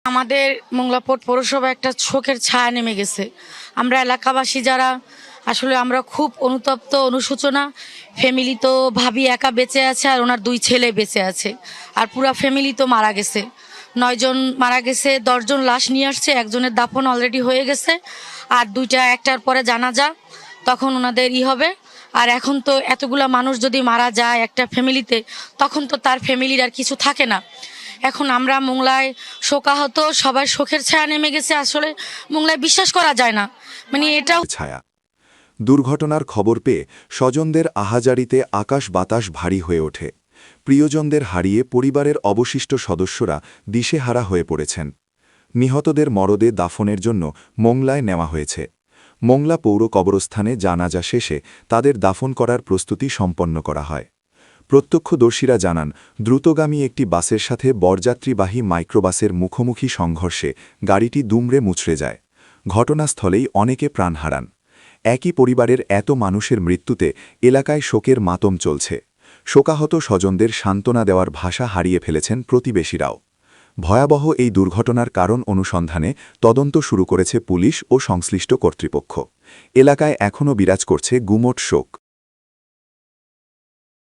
আমাদের মোংলাপোর্ট পৌরসভা একটা শোকের ছায়া নেমে গেছে। আমরা এলাকাবাসী যারা আসলে আমরা খুব অনুতপ্ত, অনুশোচনা। ফ্যামিলি তো ভাবি একা বেঁচে আছে আর ওনার 2 ছেলে বেঁচে আছে, আর পুরা ফ্যামিলি তো মারা গেছে। 9 জন মারা গেছে, 10 জন লাশ নিয়ে আসছে, একজনের দাফন অলরেডি হয়ে গেছে, আর 1টার পরে জানাজা, তখন ওনাদের হবে। আর এখন তো এতগুলা মানুষ যদি মারা যায় একটা ফ্যামিলিতে, তখন তো তার ফ্যামিলির আর কিছু থাকে না। এখন আমরা মোংলায় শোকাহত, সবার শোকের ছায়া নেমে গেছে। আসলে মোংলায় বিশ্বাস করা যায় না, মানে এটা ছায়া। দুর্ঘটনার খবর পেয়ে স্বজনদের আহাজারিতে আকাশ বাতাস ভারী হয়ে ওঠে। প্রিয়জনদের হারিয়ে পরিবারের অবশিষ্ট সদস্যরা দিশেহারা হয়ে পড়েছেন। নিহতদের মরদে দাফনের জন্য মোংলায় নেওয়া হয়েছে। মোংলা পৌর কবরস্থানে জানাজা শেষে তাদের দাফন করার প্রস্তুতি সম্পন্ন করা হয়। প্রত্যক্ষদর্শীরা জানান, দ্রুতগামী একটি বাসের সাথে বরযাত্রীবাহী মাইক্রোবাসের মুখোমুখি সংঘর্ষে গাড়িটি দুমড়ে মুচড়ে যায়। ঘটনাস্থলেই অনেকে প্রাণ হারান। একই পরিবারের এত মানুষের মৃত্যুতে এলাকায় শোকের মাতম চলছে। শোকাহত স্বজনদের সান্ত্বনা দেওয়ার ভাষা হারিয়ে ফেলেছেন প্রতিবেশীরাও। ভয়াবহ এই দুর্ঘটনার কারণ অনুসন্ধানে তদন্ত শুরু করেছে পুলিশ ও সংশ্লিষ্ট কর্তৃপক্ষ। এলাকায় এখনও বিরাজ করছে গুমোট শোক।